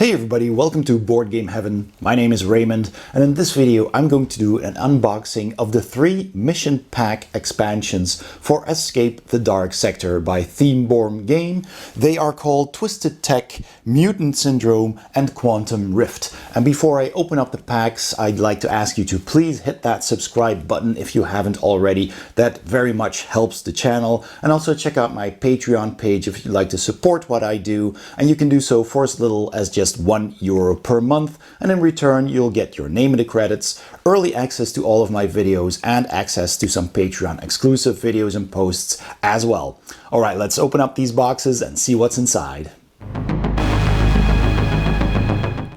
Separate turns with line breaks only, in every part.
Hey everybody, welcome to Board Game Heaven. My name is Raymond, and in this video I'm going to do an unboxing of the 3 mission pack expansions for Escape the Dark Sector by Themeborne game. They are called Twisted Tech, Mutant Syndrome and Quantum Rift. And before I open up the packs, I'd like to ask you to please hit that subscribe button if you haven't already. That very much helps the channel. And also check out my Patreon page if you'd like to support what I do, and you can do so for as little as just €1 per month, and in return you'll get your name in the credits, early access to all of my videos, and access to some Patreon exclusive videos and posts as well. Alright, let's open up these boxes and see what's inside.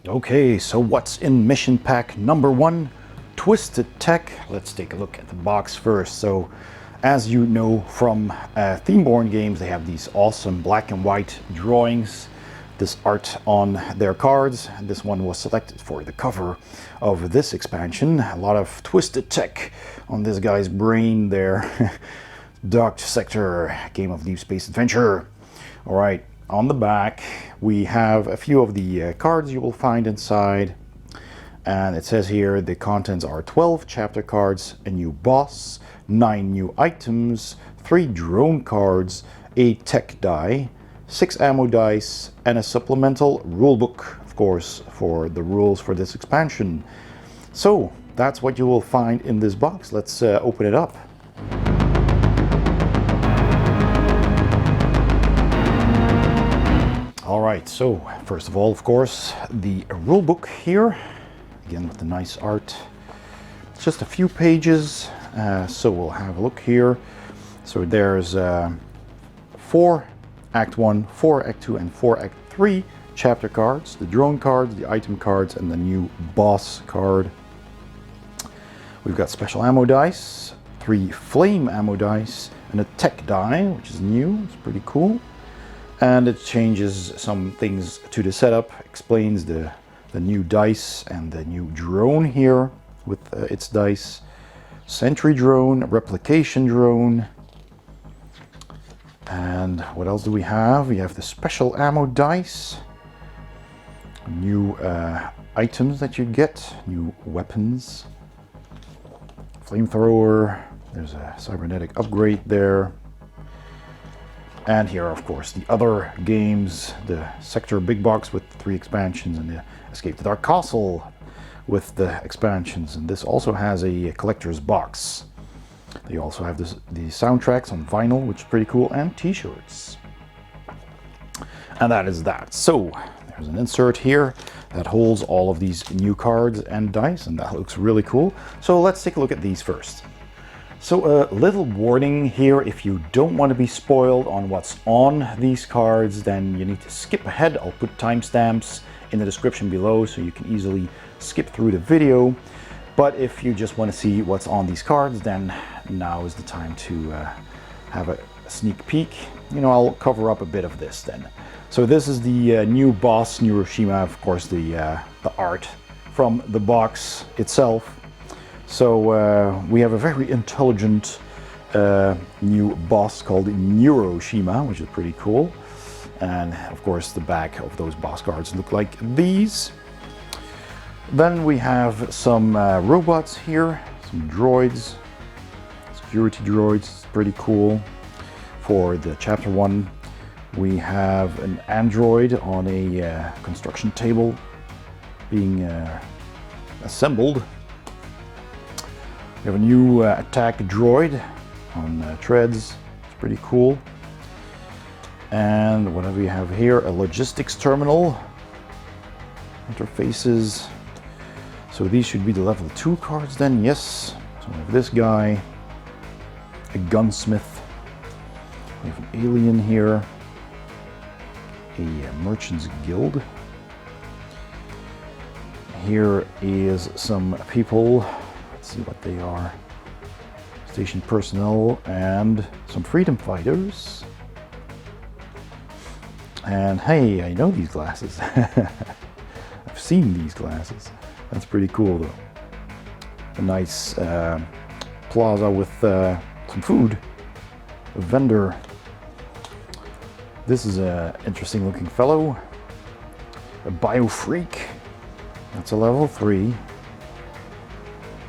Okay, so what's in mission pack number 1? Twisted Tech. Let's take a look at the box first. So as you know from Themeborne games, they have these awesome black and white drawings, this art on their cards. This one was selected for the cover of this expansion. A lot of twisted tech on this guy's brain there. Dark Sector, game of new space adventure. All right, on the back we have a few of the cards you will find inside, and it says here the contents are 12 chapter cards, a new boss, 9 new items, 3 drone cards, a tech die, 6 ammo dice, and a supplemental rulebook, of course, for the rules for this expansion. So that's what you will find in this box. Let's open it up. All right, so first of all, of course, the rulebook here, again with the nice art. It's just a few pages, so we'll have a look here. So there's 4 Act 1, 4 Act 2, and 4 Act 3 chapter cards, the drone cards, the item cards, and the new boss card. We've got special ammo dice, 3 flame ammo dice, and a tech die, which is new. It's pretty cool. And it changes some things to the setup, explains the new dice and the new drone here with its dice. Sentry drone, replication drone. And what else do we have? We have the special ammo dice, new items that you get, new weapons, flamethrower, there's a cybernetic upgrade there. And here, of course, the other games, the Sector Big Box with 3 expansions, and the Escape the Dark Castle with the expansions. And this also has a collector's box. They also have the soundtracks on vinyl, which is pretty cool, and t-shirts. And that is that. So there's an insert here that holds all of these new cards and dice, and that looks really cool. So let's take a look at these first. So a little warning here: if you don't want to be spoiled on what's on these cards, then you need to skip ahead. I'll put timestamps in the description below so you can easily skip through the video. But if you just want to see what's on these cards, then now is the time to have a sneak peek. You know, I'll cover up a bit of this then. So this is the new boss, Hiroshima, of course, the art from the box itself. So we have a very intelligent new boss called Neuroshima, which is pretty cool. And of course the back of those boss cards look like these. Then we have some robots here, some droids, security droids. It's pretty cool. For the chapter 1, we have an android on a construction table being assembled. We have a new attack droid on treads. It's pretty cool. And what do we have here? A logistics terminal, interfaces. So these should be the level 2 cards then, yes. So we have this guy, a gunsmith, we have an alien here, a merchant's guild. Here is some people, let's see what they are. Station personnel and some freedom fighters. And hey, I know these glasses. I've seen these glasses. That's pretty cool though. A nice plaza with some food. A vendor. This is an interesting looking fellow. A Biofreak. That's a level 3.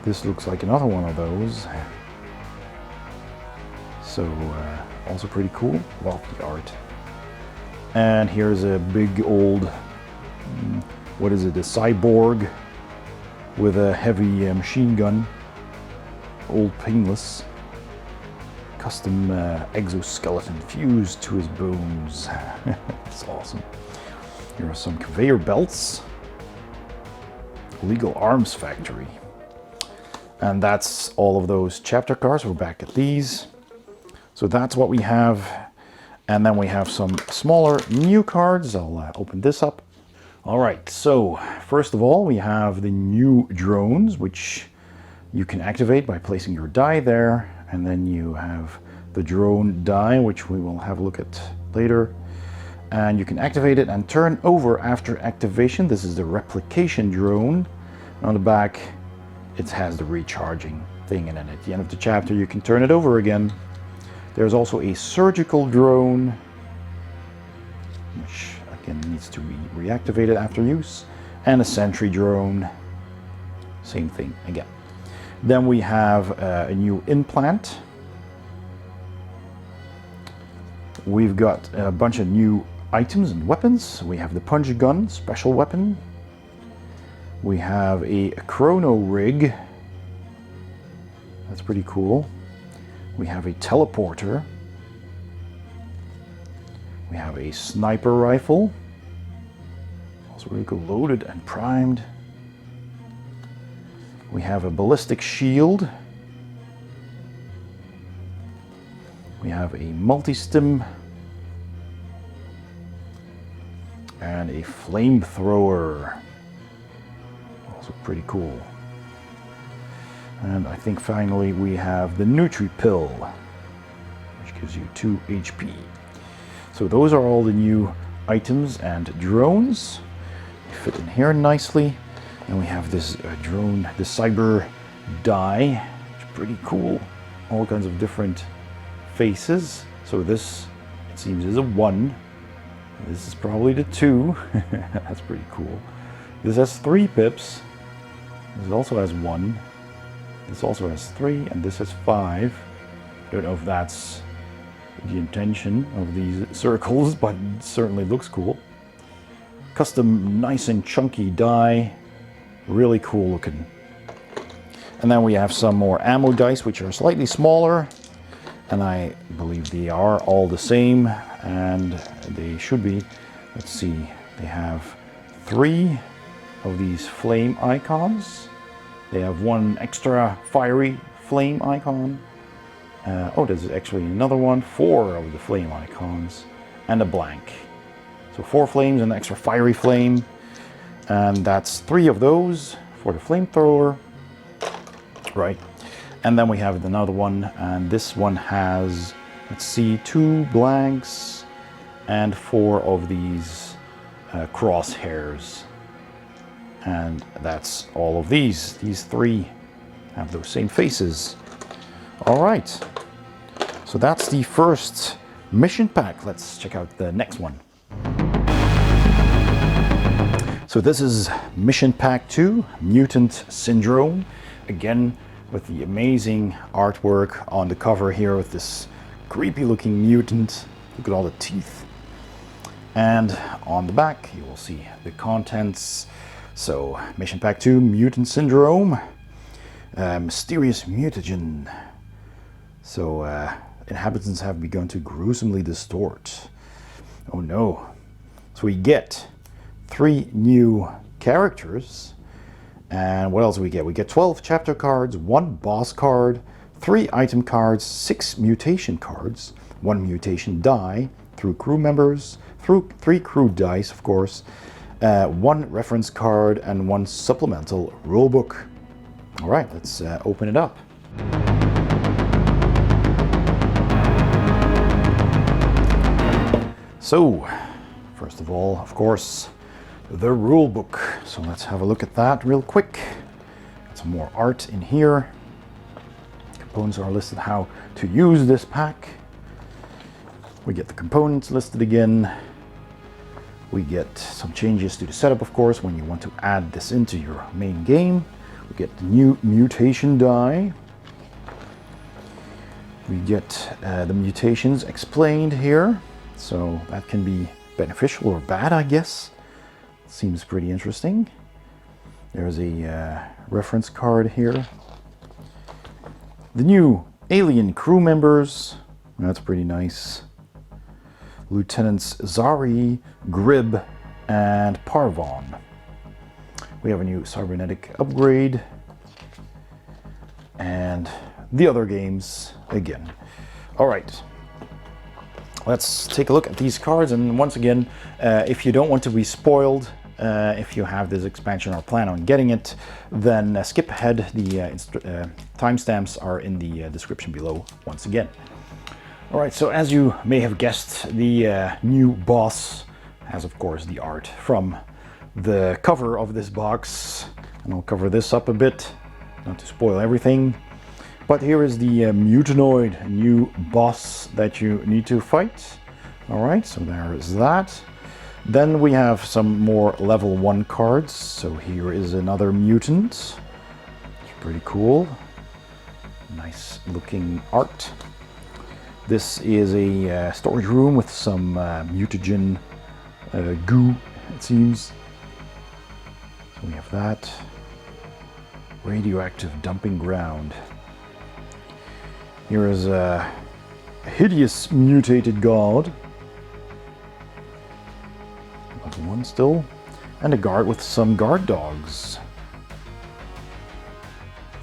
This looks like another one of those. So also pretty cool. Love the art. And here's a big old, what is it, a cyborg with a heavy machine gun. Old painless. Custom exoskeleton fused to his bones. That's awesome. Here are some conveyor belts. Legal Arms Factory. And that's all of those chapter cards. We're back at these. So that's what we have. And then we have some smaller new cards. I'll open this up. All right, so first of all, we have the new drones, which you can activate by placing your die there. And then you have the drone die, which we will have a look at later. And you can activate it and turn over after activation. This is the replication drone. On the back, it has the recharging thing, and then at the end of the chapter you can turn it over again. There's also a surgical drone, which again needs to be reactivated after use, and a sentry drone, same thing again. Then we have a new implant. We've got a bunch of new items and weapons. We have the punch gun, special weapon. We have a chrono rig. That's pretty cool. We have a teleporter. We have a sniper rifle. Also really cool, loaded and primed. We have a ballistic shield. We have a multi-stim. And a flamethrower. Also pretty cool. And I think finally we have the Nutri Pill, which gives you 2 HP. So those are all the new items and drones. They fit in here nicely. And we have this drone, the cyber die, which is pretty cool. All kinds of different faces. So this, it seems, is a 1. This is probably the 2. That's pretty cool. This has 3 pips. This also has 1. This also has 3, and this has 5. Don't know if that's the intention of these circles, but it certainly looks cool. Custom, nice and chunky die. Really cool looking. And then we have some more ammo dice, which are slightly smaller. And I believe they are all the same, and they should be. Let's see, they have 3 of these flame icons. They have 1 extra fiery flame icon. Oh, there's actually another one, 4 of the flame icons, and a blank. So 4 flames and an extra fiery flame. And that's 3 of those for the flamethrower. Right. And then we have another one, and this one has, let's see, 2 blanks and 4 of these crosshairs. And that's all of these. These 3 have those same faces. All right. So that's the first mission pack. Let's check out the next one. So this is mission pack 2, Mutant Syndrome. Again, with the amazing artwork on the cover here with this creepy looking mutant. Look at all the teeth. And on the back you will see the contents. So mission pack 2, Mutant Syndrome, mysterious mutagen. So inhabitants have begun to gruesomely distort. Oh no. So we get 3 new characters. And what else do we get? We get 12 chapter cards, 1 boss card, 3 item cards, 6 mutation cards, 1 mutation die, through crew members, through 3 crew dice, of course, 1 reference card, and 1 supplemental rulebook. All right, let's open it up. So, first of all, of course, the rule book. So let's have a look at that real quick. Some more art in here. Components are listed how to use this pack. We get the components listed again. We get some changes to the setup, of course, when you want to add this into your main game. We get the new mutation die. We get the mutations explained here, so that can be beneficial or bad, I guess. Seems pretty interesting. There's a reference card here. The new alien crew members, that's pretty nice. Lieutenants Zari, Grib, and Parvon. We have a new cybernetic upgrade. And the other games again. All right. Let's take a look at these cards. And once again, if you don't want to be spoiled, if you have this expansion or plan on getting it, then skip ahead. The timestamps are in the description below once again. All right, so as you may have guessed, the new boss has, of course, the art from the cover of this box. And I'll cover this up a bit, not to spoil everything. But here is the Mutanoid, a new boss that you need to fight. All right, so there is that. Then we have some more level 1 cards. So here is another mutant. It's pretty cool. Nice looking art. This is a storage room with some mutagen goo, it seems. So we have that. Radioactive dumping ground. Here is a hideous mutated god. Level 1 still. And a guard with some guard dogs.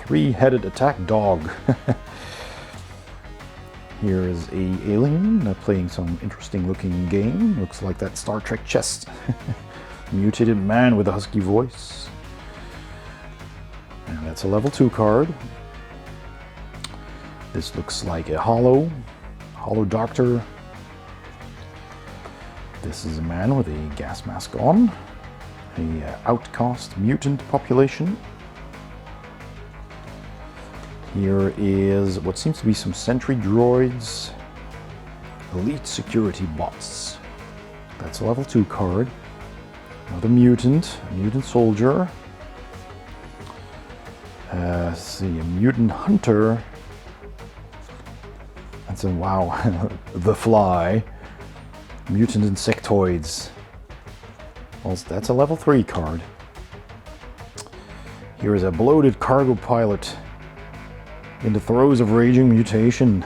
3-headed attack dog. Here is a alien playing some interesting looking game. Looks like that Star Trek chest. Mutated man with a husky voice. And that's a level 2 card. This looks like a hollow doctor. This is a man with a gas mask on. A outcast mutant population. Here is what seems to be some sentry droids. Elite security bots. That's a level 2 card. Another mutant, a mutant soldier. Let's see, a mutant hunter. That's a wow, the fly. Mutant insectoids. Well, that's a level 3 card. Here is a bloated cargo pilot in the throes of raging mutation.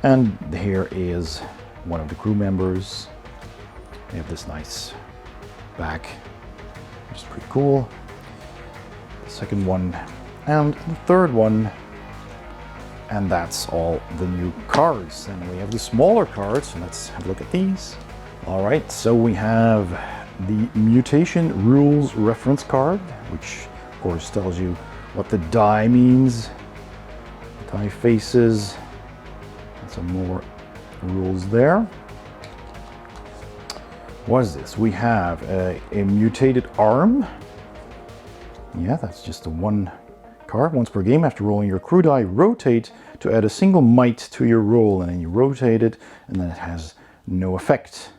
And here is one of the crew members. They have this nice back, which is pretty cool. The second one and the third one. And that's all the new cards. And we have the smaller cards, so let's have a look at these. All right, so we have the Mutation Rules reference card, which of course tells you what the die means. Die faces, and some more rules there. What is this? We have a mutated arm. Yeah, that's just a 1 card. Once per game, after rolling your crew die, rotate to add a single might to your roll, and then you rotate it, and then it has no effect.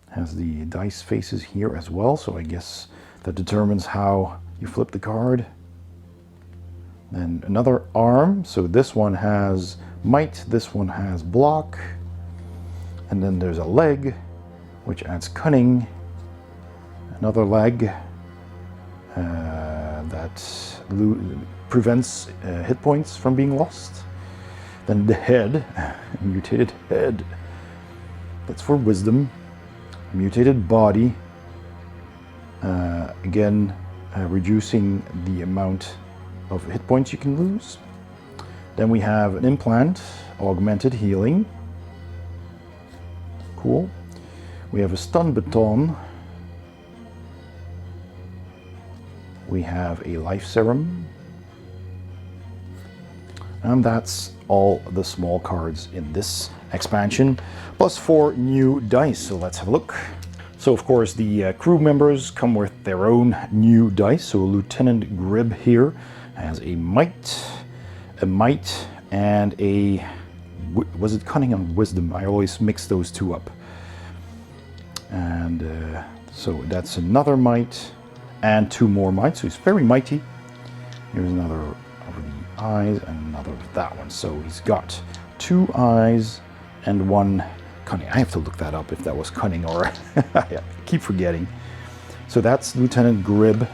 It has the dice faces here as well, so I guess that determines how you flip the card. Then another arm, so this one has might, this one has block, and then there's a leg, which adds cunning, another leg that prevents hit points from being lost. Then the head, mutated head, that's for wisdom. Mutated body, again reducing the amount of hit points you can lose. Then we have an implant, augmented healing. Cool. We have a stun baton. We have a life serum. And that's all the small cards in this expansion, plus 4 new dice. So let's have a look. So of course the crew members come with their own new dice. So Lieutenant Grib here has a might, and a, was it cunning and wisdom? I always mix those two up. And so that's another mite and 2 more mites. So he's very mighty. Here's another of the eyes and another of that one. So he's got 2 eyes and 1 cunning. I have to look that up if that was cunning or I keep forgetting. So that's Lieutenant Grib.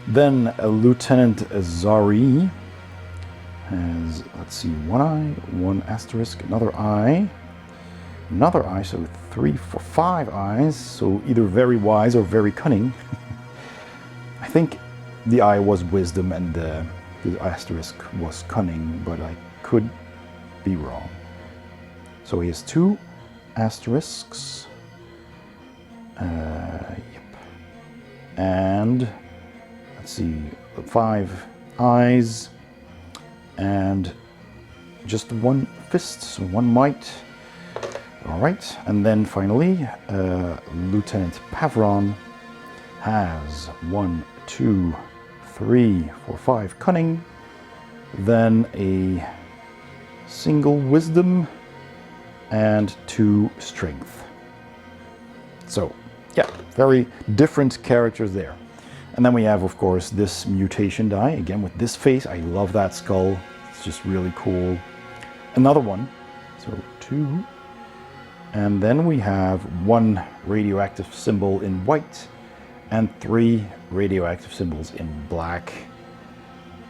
Then Lieutenant Zari has, let's see, 1 eye, 1 asterisk, another eye, so 3, 4, 5 eyes. So either very wise or very cunning. I think the eye was wisdom and the asterisk was cunning, but I could be wrong. So he has 2 asterisks. Yep. And let's see, 5 eyes and just 1 fist, so 1 mite. All right, and then finally, Lieutenant Pavron has 1, 2, 3, 4, 5 cunning, then a single wisdom, and 2 strength. So, yeah, very different characters there. And then we have, of course, this mutation die, again with this face. I love that skull. It's just really cool. Another one, so 2. And then we have 1 radioactive symbol in white and 3 radioactive symbols in black.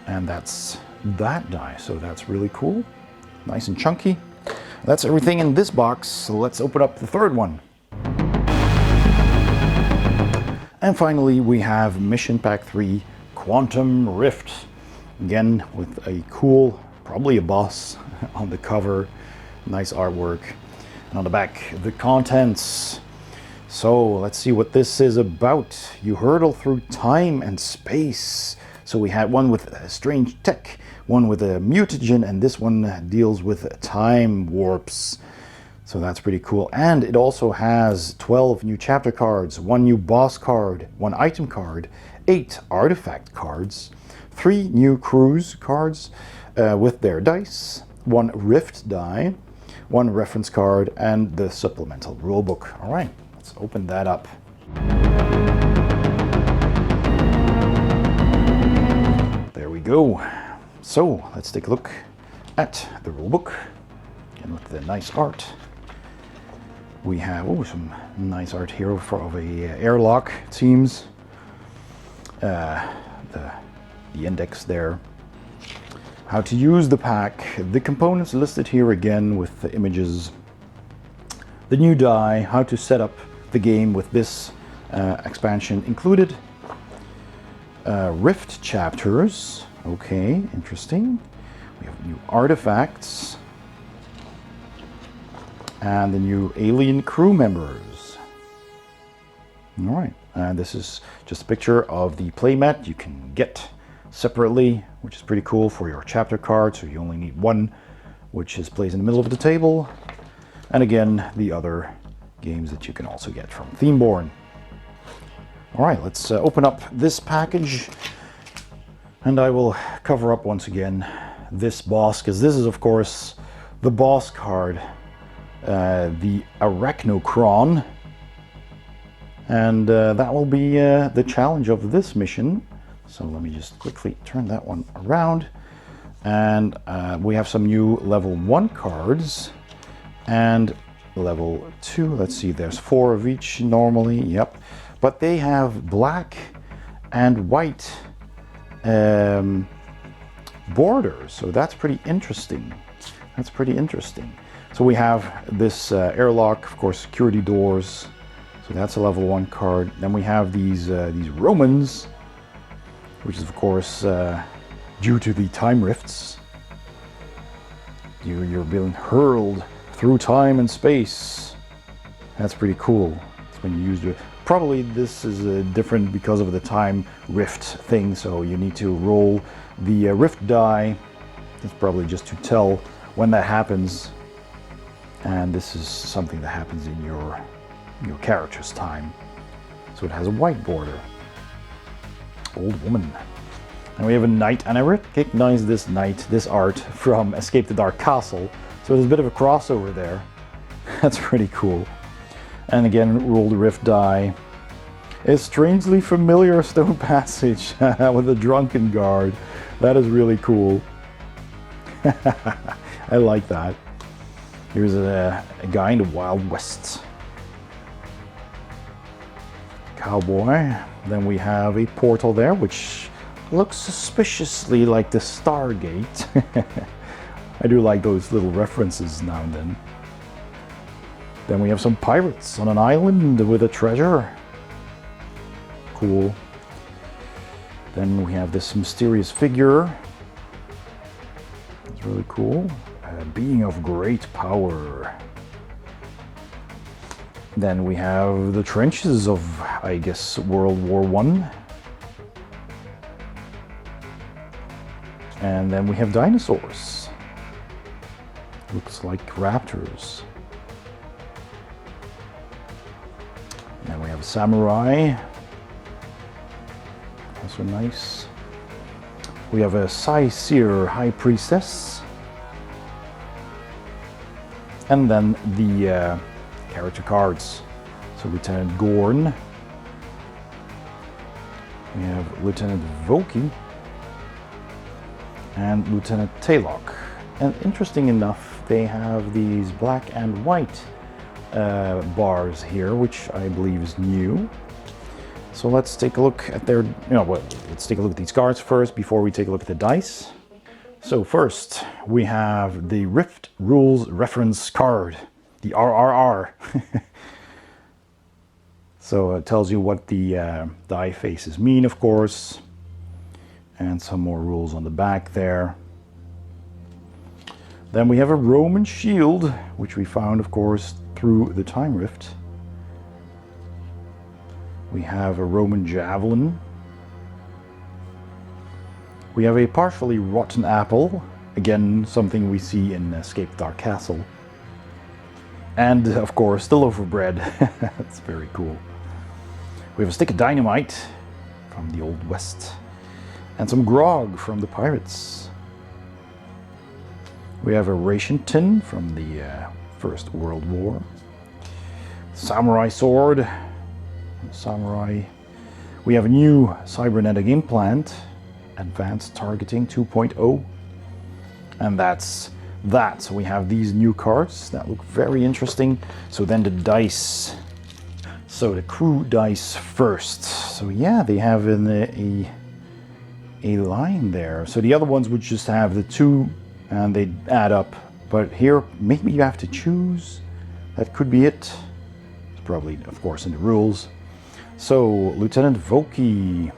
And that's that die, so that's really cool. Nice and chunky. That's everything in this box, so let's open up the third one. And finally, we have Mission Pack 3 Quantum Rift. Again, with a cool, probably a boss on the cover. Nice artwork. And on the back, the contents. So let's see what this is about. You hurtle through time and space. So we had one with strange tech, one with a mutagen, and this one deals with time warps. So that's pretty cool. And it also has 12 new chapter cards, 1 new boss card, 1 item card, 8 artifact cards, 3 new cruise cards with their dice, 1 rift die, 1 reference card, and the supplemental rulebook. All right, let's open that up. There we go. So let's take a look at the rulebook, and with the nice art. We have some nice art here of a airlock, it seems. The index there. How to use the pack. The components listed here again with the images. The new die. How to set up the game with this expansion included. Rift chapters. Okay, interesting. We have new artifacts. And the new alien crew members. All right, and this is just a picture of the playmat you can get separately, which is pretty cool for your chapter card. So you only need 1, which is placed in the middle of the table. And again, the other games that you can also get from Themeborne. All right, let's open up this package, and I will cover up once again this boss, because this is, of course, the boss card. The Arachnocron, and that will be the challenge of this mission. So let me just quickly turn that one around, and we have some new level 1 cards and level 2. Let's see, there's 4 of each normally, yep, but they have black and white borders, so that's pretty interesting. So we have this airlock, of course, security doors. So that's a level 1 card. Then we have these Romans, which is, of course, due to the time rifts. You're being hurled through time and space. That's pretty cool. It's when you use it. Probably this is different because of the time rift thing. So you need to roll the rift die. That's probably just to tell when that happens. And this is something that happens in your character's time. So it has a white border. Old woman. And we have a knight, and I recognize this knight, this art, from Escape the Dark Castle. So there's a bit of a crossover there. That's pretty cool. And again, Rule the Rift die. A strangely familiar stone passage with a drunken guard. That is really cool. I like that. Here's a guy in the Wild West. Cowboy. Then we have a portal there, which looks suspiciously like the Stargate. I do like those little references now and then. Then we have some pirates on an island with a treasure. Cool. Then we have this mysterious figure. It's really cool. A being of great power. Then we have the trenches of, I guess, World War I. And then we have dinosaurs. Looks like raptors. And then we have a samurai. Also nice. We have a Seer High Priestess. And then the character cards. So Lieutenant Gorn. We have Lieutenant Voki. And Lieutenant Taylock. And interesting enough, they have these black and white bars here, which I believe is new. So let's take a look at their, let's take a look at these cards first before we take a look at the dice. So first, we have the Rift Rules Reference card, the RRR. So it tells you what the die faces mean, of course, and some more rules on the back there. Then we have a Roman shield, which we found, of course, through the Time Rift. We have a Roman javelin. We have a partially rotten apple. Again, something we see in Escape Dark Castle. And, of course, the loaf of bread. That's very cool. We have a stick of dynamite from the Old West. And some grog from the pirates. We have a ration tin from the First World War. Samurai sword. Samurai. We have a new cybernetic implant, Advanced Targeting 2.0. And that's that. So we have these new cards that look very interesting. So then the dice. So the crew dice first. So yeah, they have a line there. So the other ones would just have the 2 and they add up. But here, maybe you have to choose. That could be it. It's probably, of course, in the rules. So Lieutenant Voki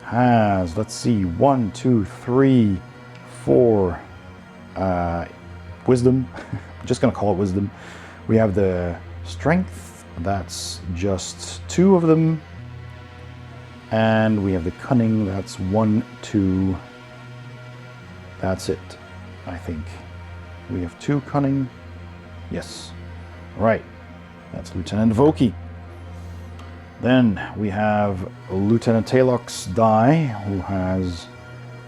has, let's see, 1, 2, 3, 4 wisdom. I'm just gonna call it wisdom. We have the strength. That's just 2 of them. And we have the cunning. That's 1, 2. That's it, I think. We have 2 cunning. Yes. All right. That's Lieutenant Voki. Then we have Lieutenant Taylock's die, who has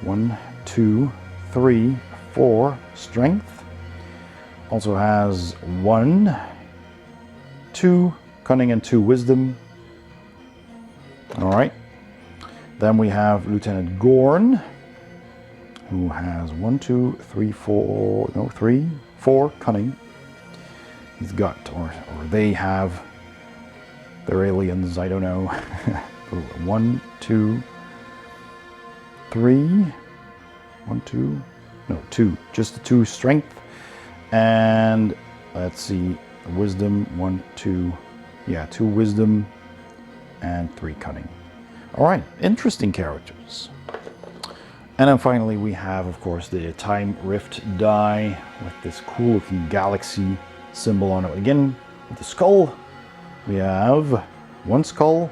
1, 2, 3, 4 strength. Also has 1, 2 cunning and 2 wisdom. All right. Then we have Lieutenant Gorn, who has 1, 2, 3, 4, no, 3, 4 cunning. He's got, or they have, they're aliens, I don't know. 1, 2, 3, 1, 2, no, 2, just the 2 strength. And let's see, wisdom, 1, 2, yeah, 2 wisdom and 3 cunning. All right, interesting characters. And then finally we have, of course, the Time Rift die with this cool looking galaxy symbol on it. Again, with the skull, we have 1 skull.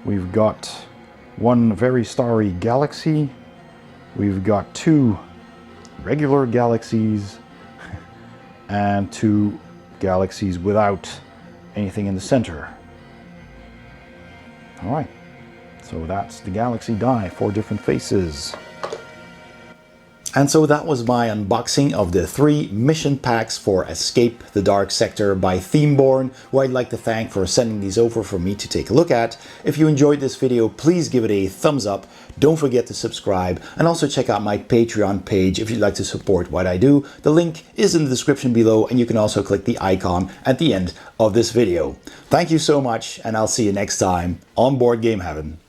We've got 1 very starry galaxy. We've got 2 regular galaxies and 2 galaxies without anything in the center. All right, so that's the galaxy die, 4 different faces. And so that was my unboxing of the 3 mission packs for Escape the Dark Sector by Themeborne, who I'd like to thank for sending these over for me to take a look at. If you enjoyed this video, please give it a thumbs up. Don't forget to subscribe, and also check out my Patreon page if you'd like to support what I do. The link is in the description below, and you can also click the icon at the end of this video. Thank you so much, and I'll see you next time on Board Game Heaven.